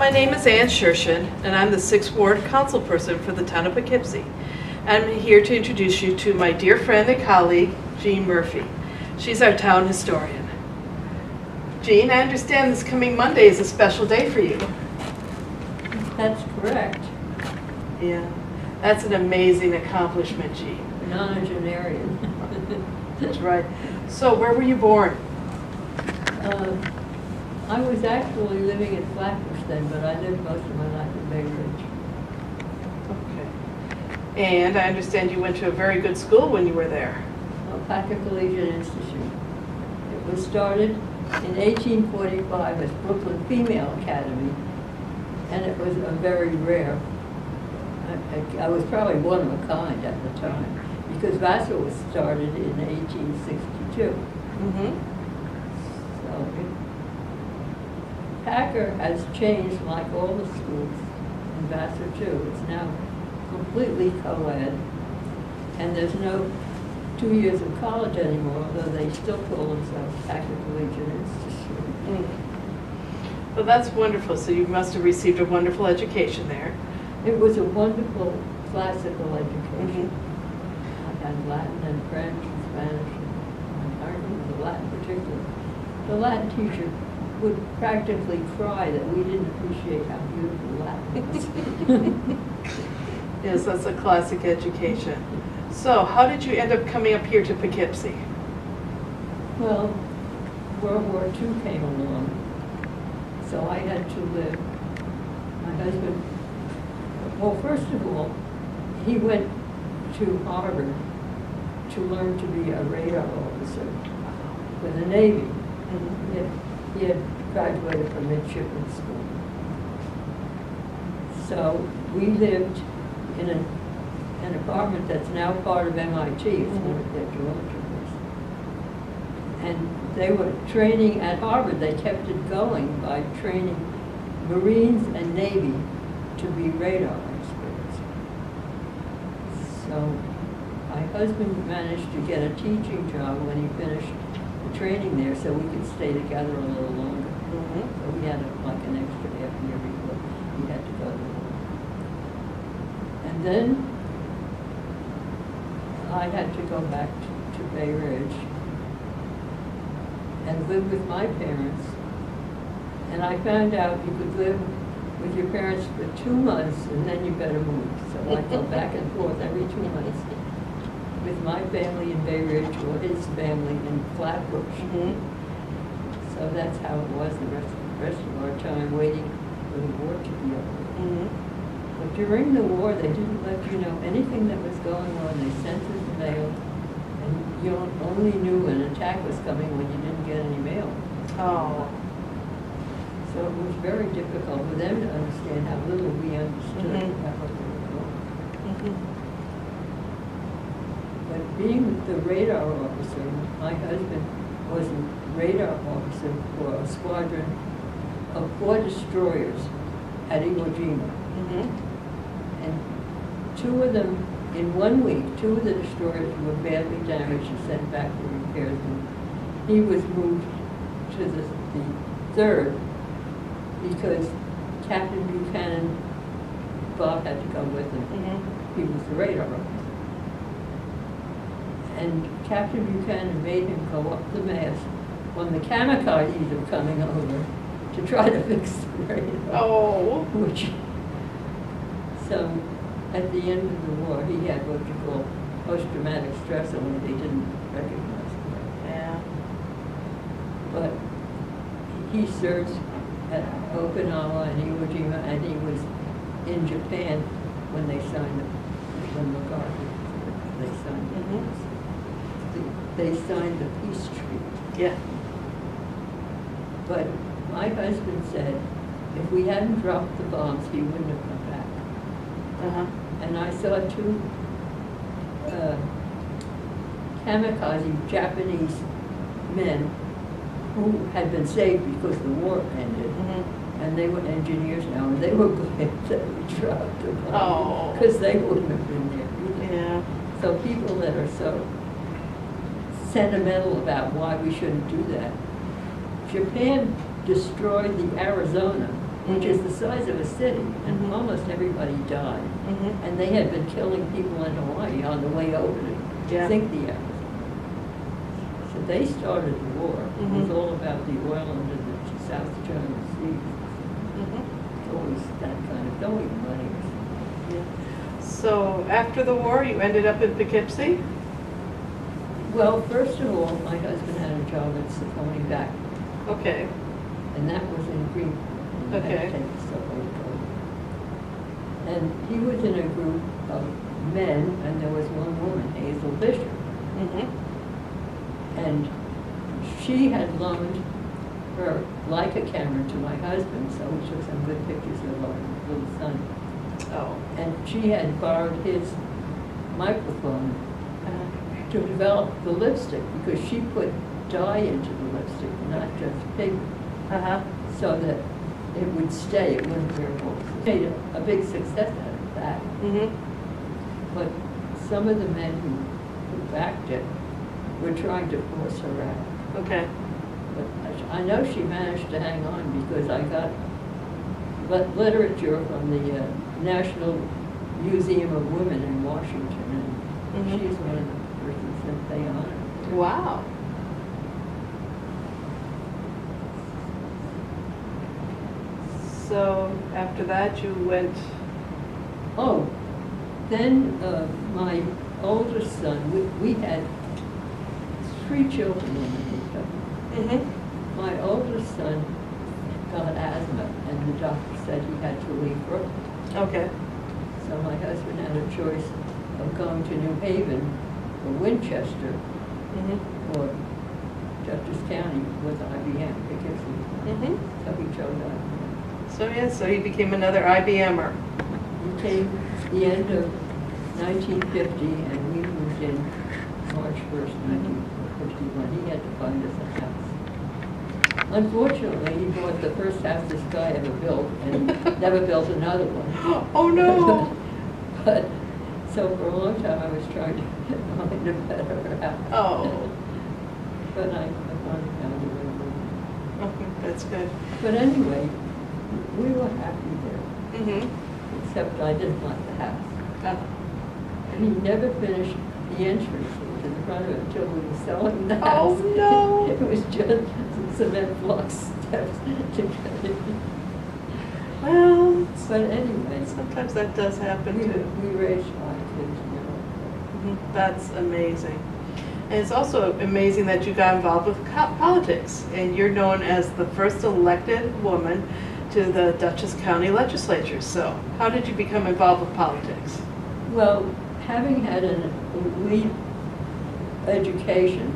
My name is Ann Shershin, and I'm the 6th Ward Councilperson for the town of Poughkeepsie. I'm here to introduce you to my dear friend and colleague, Jean Murphy. She's our town historian. Jean, I understand this coming Monday is a special day for you. That's correct. Yeah, that's an amazing accomplishment, Jean. Nonagenarian. That's right. So where were you born? I was actually living in Flatbush then, but I lived most of my life in Bay Ridge. Okay. And I understand you went to a very good school when you were there. Packer Collegiate Institute. It was started in 1845 as Brooklyn Female Academy, and it was a very rare. I was probably one of a kind at the time, because Vassar was started in 1862. So Packer has changed like all the schools in Vassar too. It's now completely co-ed, and there's no 2 years of college anymore, although they still call themselves Packer Collegiate Institute. Well, that's wonderful. So you must have received a wonderful education there. It was a wonderful classical education. I had Latin and French and Spanish, and I remember Latin particularly. The Latin teacher would practically cry that we didn't appreciate how beautiful Latin was. Yes, that's a classic education. So how did you end up coming up here to Poughkeepsie? Well, World War II came along, so I had to live. My husband, well, first of all, he went to Harvard to learn to be a radar officer for the Navy. He had graduated from midshipman school. So we lived in an apartment that's now part of MIT, it's one of their dormitories. And they were training at Harvard, they kept it going by training Marines and Navy to be radar experts. So my husband managed to get a teaching job when he finished the training there so we could stay together a little longer. So we had like an extra half year before he had to go to work. And then I had to go back to Bay Ridge and live with my parents. And I found out you could live with your parents for 2 months and then you better move. So I go back and forth every 2 months with my family in Bay Ridge or his family in Flatbush. So that's how it was the rest of our time waiting for the war to be over. But during the war, they didn't let you know anything that was going on. They sent it the mail, and you only knew an attack was coming when you didn't get any mail. Oh. So it was very difficult for them to understand how little we understood about what they were doing. But being the radar officer, my husband was a radar officer for a squadron of 4 destroyers at Iwo Jima. And 2 of them, in 1 week, 2 of the destroyers were badly damaged and sent back for repairs. And he was moved to the 3rd because Captain Buchanan, Bob had to go with him. He was the radar officer. And Captain Buchanan made him go up the mast when the kamikazes were coming over to try to fix the radar. Oh. So at the end of the war, he had what you call post-traumatic stress when they didn't recognize him. Yeah. But he served at Okinawa and Iwo Jima, and he was in Japan when they signed when MacArthur, they signed the peace treaty. Yeah. But my husband said if we hadn't dropped the bombs, he wouldn't have come back. And I saw 2 kamikaze Japanese men who had been saved because the war ended. And they were engineers now, and they were glad that we dropped the bomb because they wouldn't have been there either. Yeah. So people that are so sentimental about why we shouldn't do that. Japan destroyed the Arizona which is the size of a city, and Mhm. almost everybody died. Mhm. And they had been killing people in Hawaii on the way over Yeah. to sink the Amazon. So they started the war. It was Mhm. all about the oil under the South China Sea. Mhm. Always that kind of going money. Yeah. So after the war, you ended up in Poughkeepsie? Well, first of all, my husband had a job at Safoni back, Okay. and that was in Green. Okay. And he was in a group of men, and there was one woman, Hazel Bishop. Mhm. And she had loaned her Leica camera to my husband, so we took some good pictures of our little son. Oh. And she had borrowed his microphone to develop the lipstick, because she put dye into the lipstick, not just pigment, Uh-huh. so that it would stay, it wouldn't wear holes. Made a big success out of that. Mhm. But some of the men who backed it were trying to force her out. Okay. But I know she managed to hang on, because I got literature from the National Museum of Women in Washington, and Mhm. she's one of the persons that they honor. Wow. So after that, you went. Oh, then my oldest son, we had 3 children in the family. Mhm. My oldest son got asthma, and the doctor said he had to leave early. Okay. So my husband had a choice of going to New Haven or Winchester Mhm. or Dutchess County with IBM, Poughkeepsie. Mhm. So he chose IBM. So yeah, so he became another IBMer. He came the end of 1950, and we moved in March 1st, 1951. He had to find us a house. Unfortunately, he bought the first house this guy ever built, and he never built another one. Oh no. But, so for a long time, I was trying to find a better house. Oh. But I finally found a way. Okay, that's good. But anyway, we were happy there, Mhm. except I didn't like the house. Oh. And he never finished the entrance to the front of it until we were selling the Oh, house. no. It was just cement block steps to get it. Well, But anyway, sometimes that does happen too. we raised 5 kids, you know. Mhm. That's amazing. And it's also amazing that you got involved with politics, and you're known as the first elected woman to the Dutchess County Legislature. So how did you become involved with politics? Well, having had an elite education,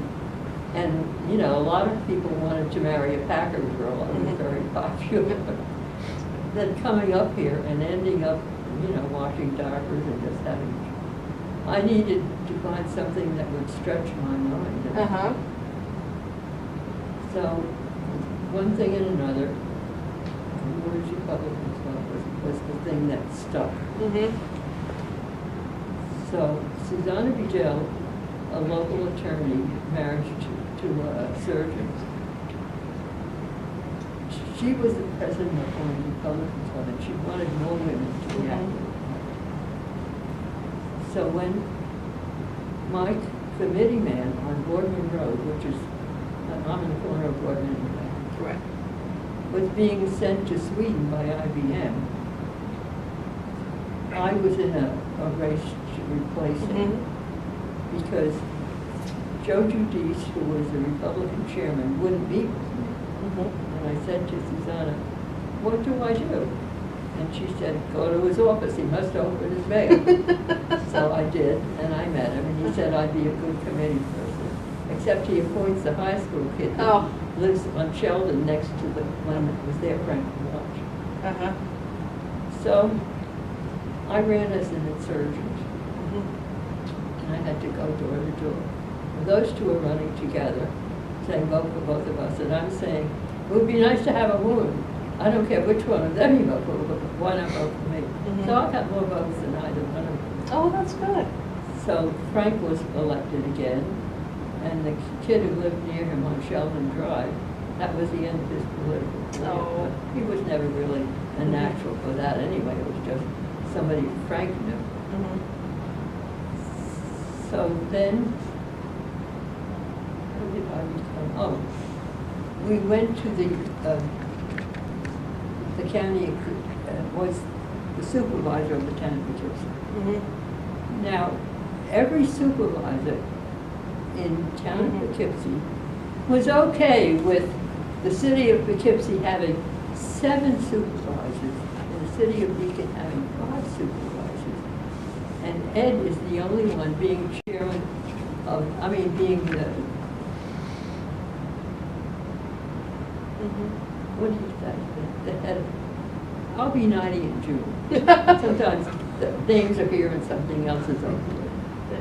and, you know, a lot of people wanted to marry a Packer girl, I was Mhm. very popular. Then coming up here and ending up, you know, washing diapers and just having, I needed to find something that would stretch my mind. Uh-huh. So, one thing and another, Women's Republicans was the thing that stuck. Mm-hmm. So Susanna Bedell, a local attorney, married to a surgeon. She was the president of one Republican club, and she wanted more women to be active. So when my committee man on Boardman Road, which is, I'm on the corner of Boardman and Main, Correct. was being sent to Sweden by IBM, I was in a race to replace him, because Joe Giudice, who was the Republican chairman, wouldn't meet with me. And I said to Susanna, "What do I do?" And she said, "Go to his office, he must open his mail." So I did, and I met him, and he said I'd be a good committee person, except he appoints a high school kid that Oh. lives on Sheldon next to the one that was there, Franklin Lodge. Uh-huh. So I ran as an insurgent, Mhm. and I had to go door to door. And those two are running together, saying vote for both of us, and I'm saying, it would be nice to have a woman. I don't care which one of them you vote for, but why not vote for me? Mhm. So I got more votes than either one of them. Oh, that's good. So Frank was elected again, and the kid who lived near him on Sheldon Drive That was the end of his political career. Oh. But he was never really a natural for that anyway. It was just somebody Frank knew. Mhm. So then, how did I become? Oh, we went to the county, was the supervisor of the town of Poughkeepsie. Mhm. Now, every supervisor in town of Mhm. Poughkeepsie was okay with the city of Poughkeepsie having 7 supervisors and the city of Beacon having 5 supervisors. And Ed is the only one being chairman of, being the, Mhm. what do you say, the head of, I'll be 90 in June. Sometimes the names are here and something else is over there. Yeah.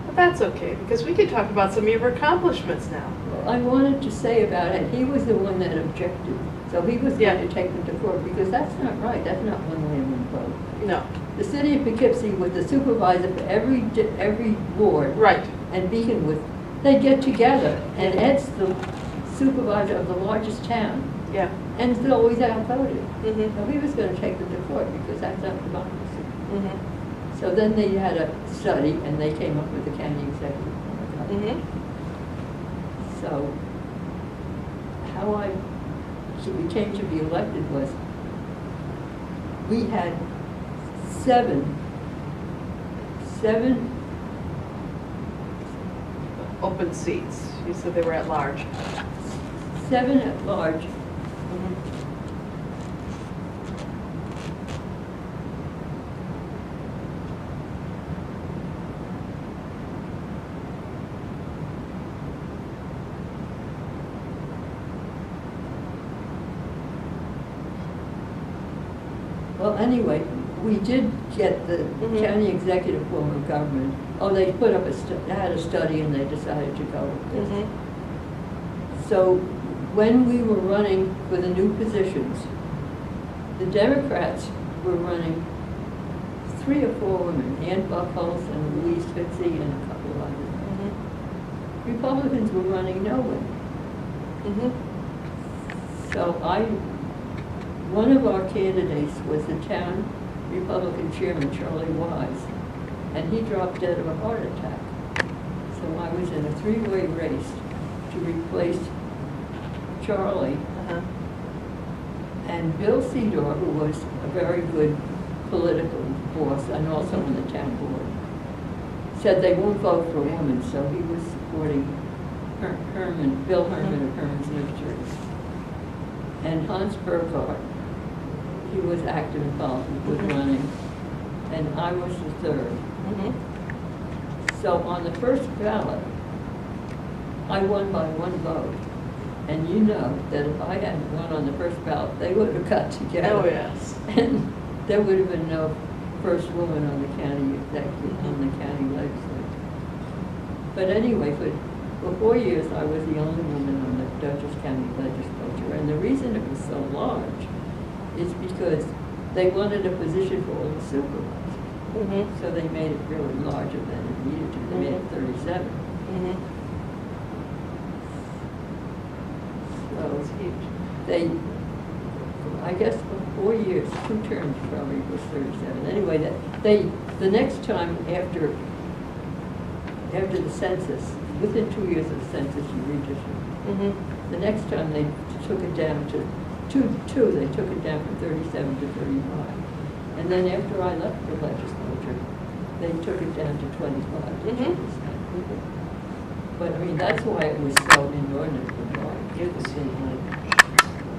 But that's okay, because we could talk about some of your accomplishments now. Well, I wanted to say about it, he was the one that objected. So he was Yeah. going to take them to court because that's not right. That's not one way and one vote. No, The city of Poughkeepsie with the supervisor for every ward. right. And Beacon with, they get together and Ed's the supervisor of the largest town Yeah. and is always outvoted. Mhm. So he was going to take them to court because that's not democracy. Mhm. So then they had a study and they came up with the county executive. Mhm. So how we came to be elected was, we had seven Open seats. You said they were at large. at large. Mhm. Well, anyway, we did get the Mhm. county executive form of government. Oh, they put up had a study and they decided to go with this. Mhm. So when we were running for the new positions, the Democrats were running 3 or 4 women, Ann Buckholz and Louise Fitzy and a couple of others. Mhm. Republicans were running no women. Mhm. So one of our candidates was the town Republican chairman, Charlie Wise, and he dropped dead of a heart attack. So I was in a 3-way race to replace Charlie. Uh-huh. And Bill Sedor, who was a very good political boss and also on the town board, said they won't vote for a woman, so he was supporting Bill Herman of Herman's Nurseries. And Hans Burkhardt, he was active in politics, was running, and I was the 3rd. Mhm. So on the first ballot, I won by 1 vote. And you know that if I hadn't won on the first ballot, they would have got together. Oh, yes. And there would have been no first woman on the county executive, on the county legislature. But anyway, for 4 years, I was the only woman on the Dutchess County legislature. And the reason it was so large is because they wanted a position for all the supervisors. Mhm. So they made it really larger than it needed to. They made it 37. Mhm. That was So huge. I guess for 4 years, 2 terms probably was 37. Anyway, the next time after the census, within 2 years of the census, you redistrict. Mhm. The next time they took it down to two, they took it down from 37 to 35. And then after I left the legislature, they took it down to 25 to Mhm. 27. But I mean, that's why it was so inordinately large. You're the same height.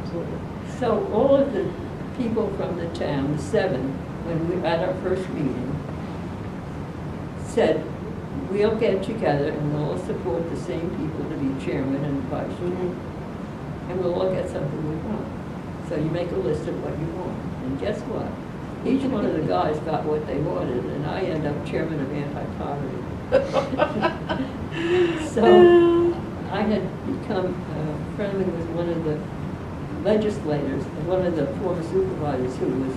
Absolutely. So all of the people from the town, the 7, when we, at our first meeting, said, we'll get together and we'll all support the same people to be chairman and vice chairman. Mhm. And we'll all get something we want. So you make a list of what you want. And guess what? Each one of the guys got what they wanted, and I end up chairman of anti-poverty. So I had become friendly with one of the legislators, one of the former supervisors who was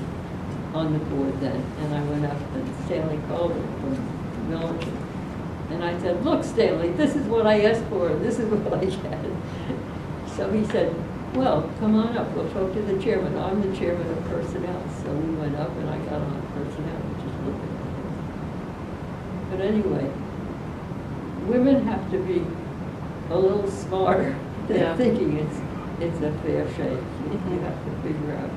on the board then, and I went up and Stanley Calder from Millington. And I said, look, Stanley, this is what I asked for, and this is what I get. So he said, well, come on up, we'll talk to the chairman. I'm the chairman of personnel. So we went up and I got on personnel, just looking at him. But anyway, women have to be a little smarter than Yeah. thinking it's a fair shake. You have to figure out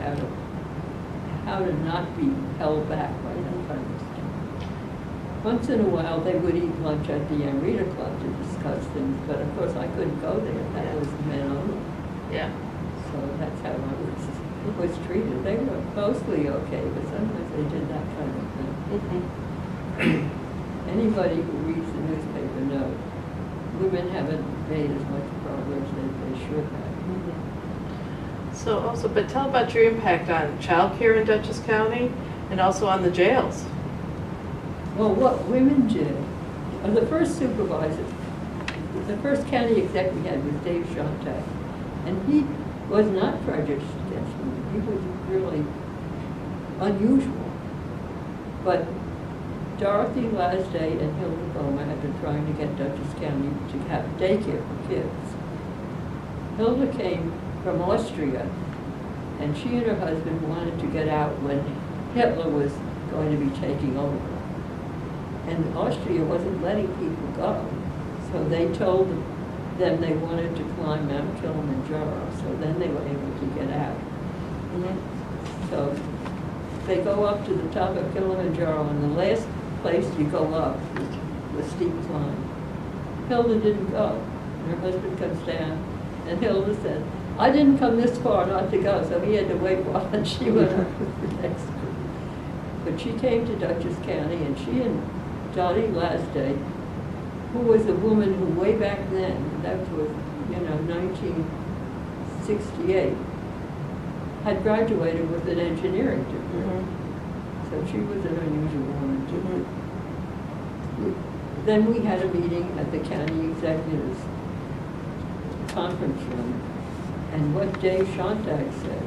how to not be held back by that kind of stuff. Once in a while, they would eat lunch at the Amrita Club to discuss things, but of course I couldn't go there. That was men only. Yeah. So that's how I was treated. They were mostly okay, but sometimes they did that kind of thing. Anybody who reads the newspaper knows women haven't made as much progress as they should have. So also, but tell about your impact on childcare in Dutchess County and also on the jails. Well, what women did, the first supervisor, the first county exec we had was Dave Shontak, and he was not prejudiced against women. He was really unusual. But Dorothy Lasday and Hilda Boma had been trying to get Dutchess County to have daycare for kids. Hilda came from Austria, and she and her husband wanted to get out when Hitler was going to be taking over. And Austria wasn't letting people go, so they told them they wanted to climb Mount Kilimanjaro, so then they were able to get out. So they go up to the top of Kilimanjaro, and the last place you go up is a steep climb. Hilda didn't go, and her husband comes down, and Hilda said, I didn't come this far not to go, so he had to wait while she went up with the next group. But she came to Dutchess County, and she and Dottie Lasday, who was a woman who way back then, that was, 1968, had graduated with an engineering degree. So she was an unusual woman too. Then we had a meeting at the county executives conference room, and what Dave Shontak said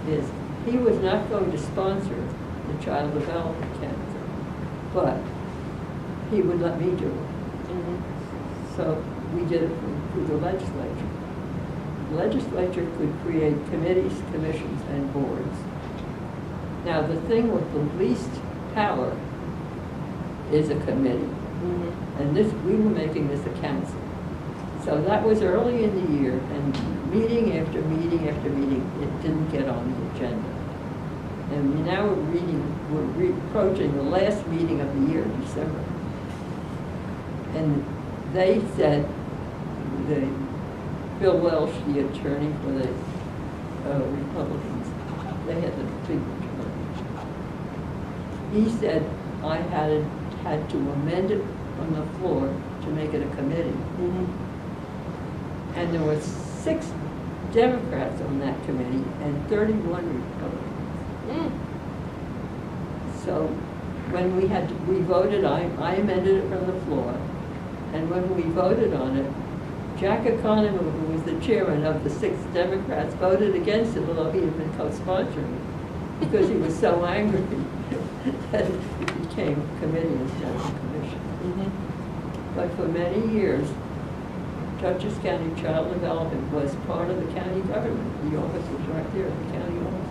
is he was not going to sponsor the Child Development Council, but he would let me do it. So we did it through the legislature. The legislature could create committees, commissions, and boards. Now, the thing with the least power is a committee. And we were making this a council. So that was early in the year, and meeting after meeting after meeting, it didn't get on the agenda. And now we're approaching the last meeting of the year, December. And they said, Bill Welsh, the attorney for the Republicans, they had the big majority. He said I had to amend it on the floor to make it a committee. And there were 6 Democrats on that committee and 31 Republicans. So when we voted, I amended it from the floor. And when we voted on it, Jack Economo, who was the chairman of the 6 Democrats, voted against it, although he had been co-sponsoring it, because he was so angry that it became a committee instead of a commission. But for many years, Dutchess County Child Development was part of the county government. The office was right there, the county office.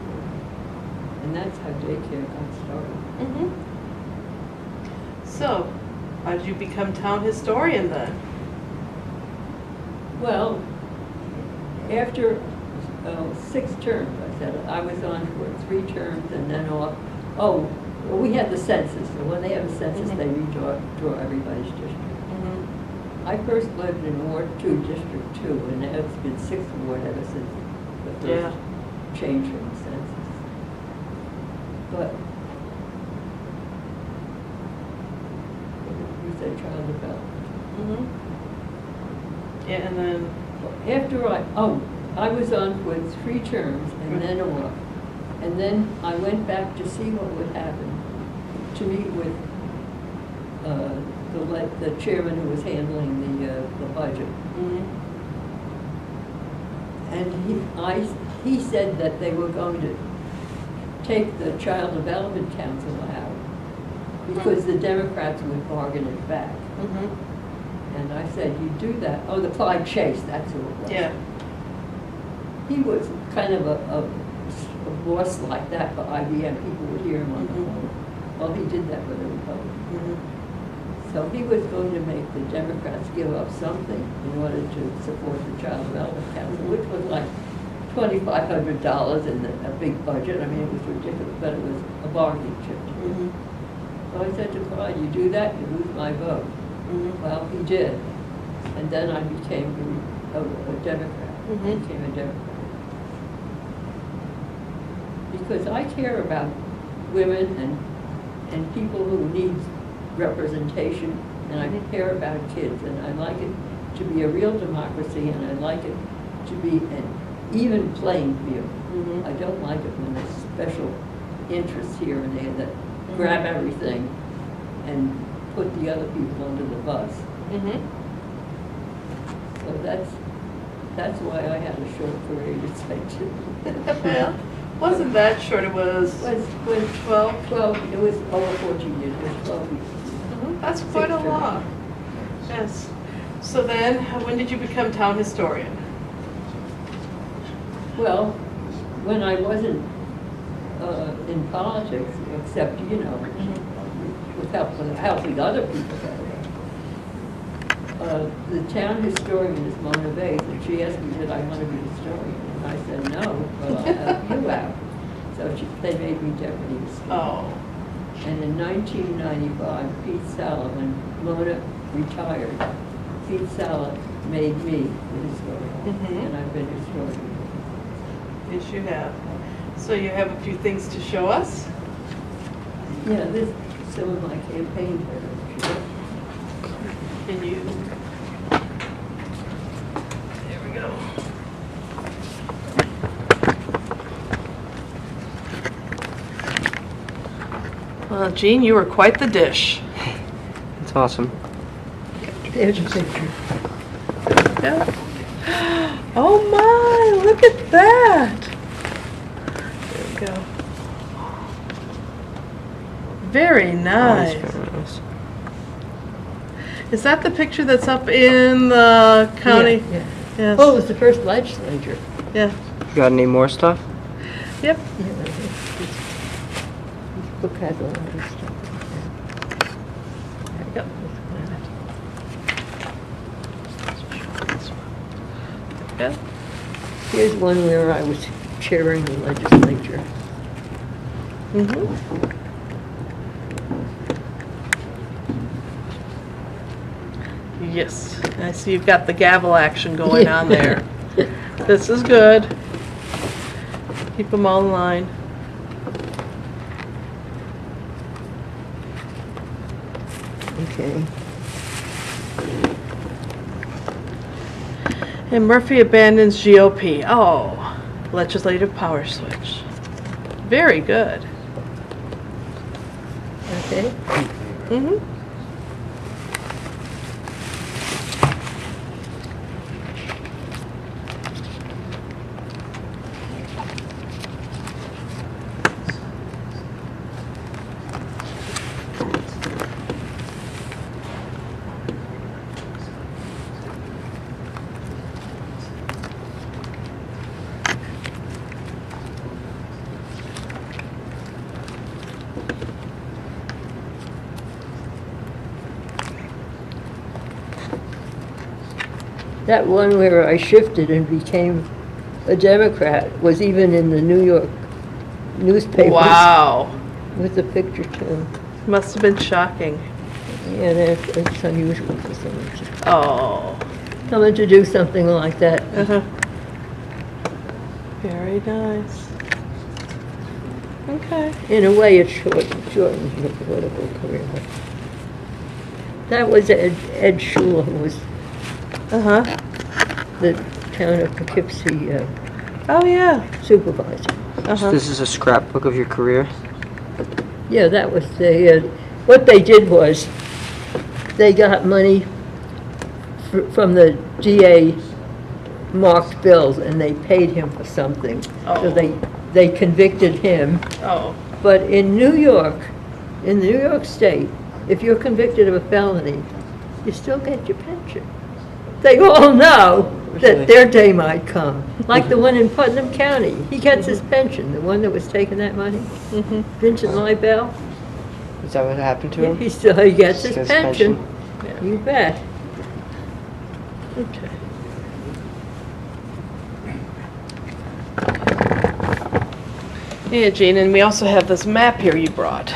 And that's how daycare got started. So, how did you become town historian then? Well, after 6 terms, I said, I was on for 3 terms and then off. Oh, well, we had the census, so when they have a census, they redraw everybody's district. I first lived in Ward 2, District 2, and it's been 6th Ward ever since the first change from the census. But you said child development. Yeah, and then After I was on for 3 terms and then off. And then I went back to see what would happen, to meet with the chairman who was handling the budget. And he said that they were going to take the Child Development Council out because the Democrats would bargain it back. And I said, you do that? Oh, the Clyde Chase, that's who it was. Yeah. He was kind of a boss like that for IBM. People would hear him on the phone. Well, he did that with the Republicans. So he was going to make the Democrats give up something in order to support the Child Development Council, which was like $2,500 in a big budget. I mean, it was ridiculous, but it was a bargaining chip. So I said to Clyde, you do that, you lose my vote. Well, he did. And then I became a Democrat. Became a Democrat. Because I care about women and people who need representation, and I care about kids, and I like it to be a real democracy, and I like it to be an even playing field. I don't like it when there's special interests here and there that grab everything and put the other people under the bus. So that's why I had a short career to say too. Well, wasn't that short? It was 12? 12, it was over 14 years, it was 12 years. That's quite a lot. Yes. So then, when did you become town historian? Well, when I wasn't in politics, except, you know, with helping other people. The town historian is Mona Bates, and she asked me, did I want to be historian? And I said, no, but I'll help you out. So they made me deputy historian. Oh. And in 1995, Pete Sala, when Mona retired, Pete Sala made me the historian, and I've been historian. Yes, you have. So you have a few things to show us? Yeah, this is some of my campaign photos. Can you? There we go. Well, Jean, you were quite the dish. That's awesome. There's a picture. Yeah. Oh my, look at that. There we go. Very nice. Very nice. Is that the picture that's up in the county? Yeah. Yes. Oh, it was the first legislature. Yeah. You got any more stuff? Yep. Yeah, this book has a lot of stuff. Yep. Yeah. Here's one where I was chairing the legislature. Yes. I see you've got the gavel action going on there. This is good. Keep them all in line. Okay. And Murphy abandons GOP. Oh, legislative power switch. Very good. Okay. That one where I shifted and became a Democrat was even in the New York newspapers. Wow. With a picture too. Must have been shocking. Yeah, it's unusual for Oh. someone to do something like that. Very nice. Okay. In a way, it shortened your political career. That was Ed Schuler, who was the town of Poughkeepsie Oh, yeah. supervisor. So this is a scrapbook of your career? Yeah, that was what they did was they got money from the DA marked bills and they paid him for something. So they convicted him. Oh. But in New York State, if you're convicted of a felony, you still get your pension. They all know Really? that their day might come. Like the one in Putnam County, he gets his pension, the one that was taking that money, Vincent Lybell. Is that what happened to him? He gets his His pension. You bet. Okay. Yeah, Jean, and we also have this map here you brought.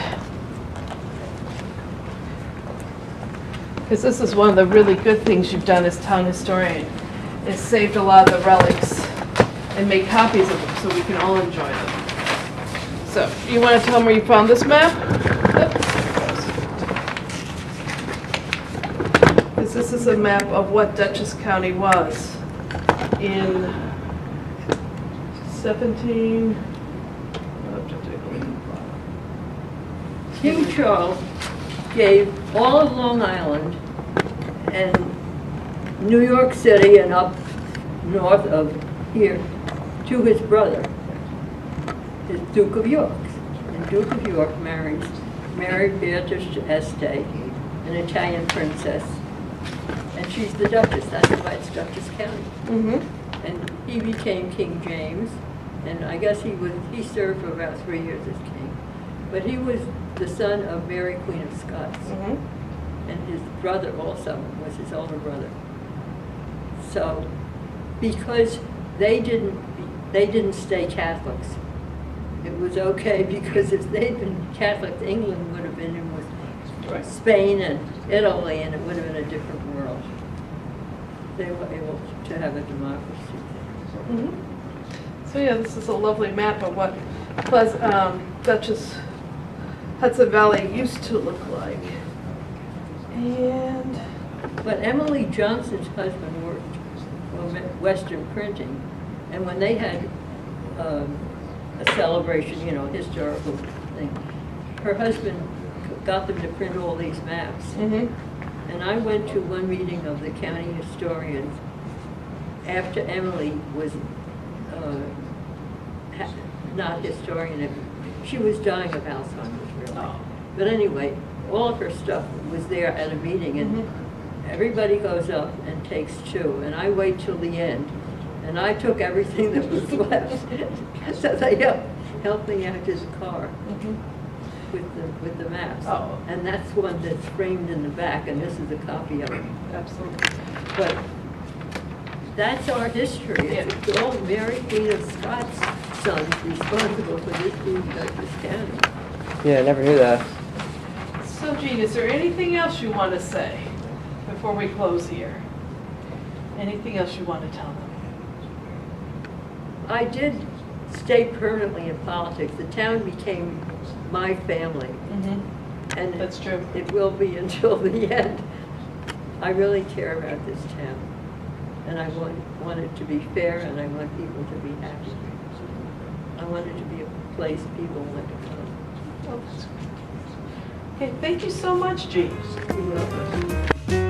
Because this is one of the really good things you've done as town historian, is saved a lot of the relics and made copies of them so we can all enjoy them. So, you want to tell them where you found this map? Because this is a map of what Dutchess County was in 17... King Charles gave all of Long Island and New York City and up north of here to his brother, his Duke of York. And Duke of York married Beatrice Este, an Italian princess, and she's the Duchess. That's why it's Dutchess County. Mm-hmm. And he became King James, and I guess he served for about 3 years as king. But he was the son of Mary, Queen of Scots. Mm-hmm. And his brother also was his older brother. So, because they didn't stay Catholics, it was okay, because if they'd been Catholic, England would have been in with Spain and Italy, and it would have been a different world. They were able to have a democracy. Mm-hmm. So yeah, this is a lovely map of what Dutchess Hudson Valley used to look like. And But Emily Johnson's husband worked for Western Printing, and when they had a celebration, historical thing, her husband got them to print all these maps. mm-hmm. And I went to one meeting of the county historians after Emily was not historian. She was dying of Alzheimer's, really. Oh. But anyway, all of her stuff was there at a meeting, and everybody goes up and takes two, and I wait till the end, and I took everything that was left. So they helped me out to the car with the maps. Oh. And that's one that's framed in the back, and this is a copy of it. Absolutely. But that's our history. It's all Mary, Queen of Scots' sons responsible for this being Dutchess County. Yeah, I never knew that. So Jean, is there anything else you want to say before we close here? Anything else you want to tell them? I did stay permanently in politics. The town became my family, and That's true. it will be until the end. I really care about this town, and I want it to be fair, and I want people to be happy. I want it to be a place people want to come. Oh, that's great. Okay, thank you so much, Jean. You're welcome.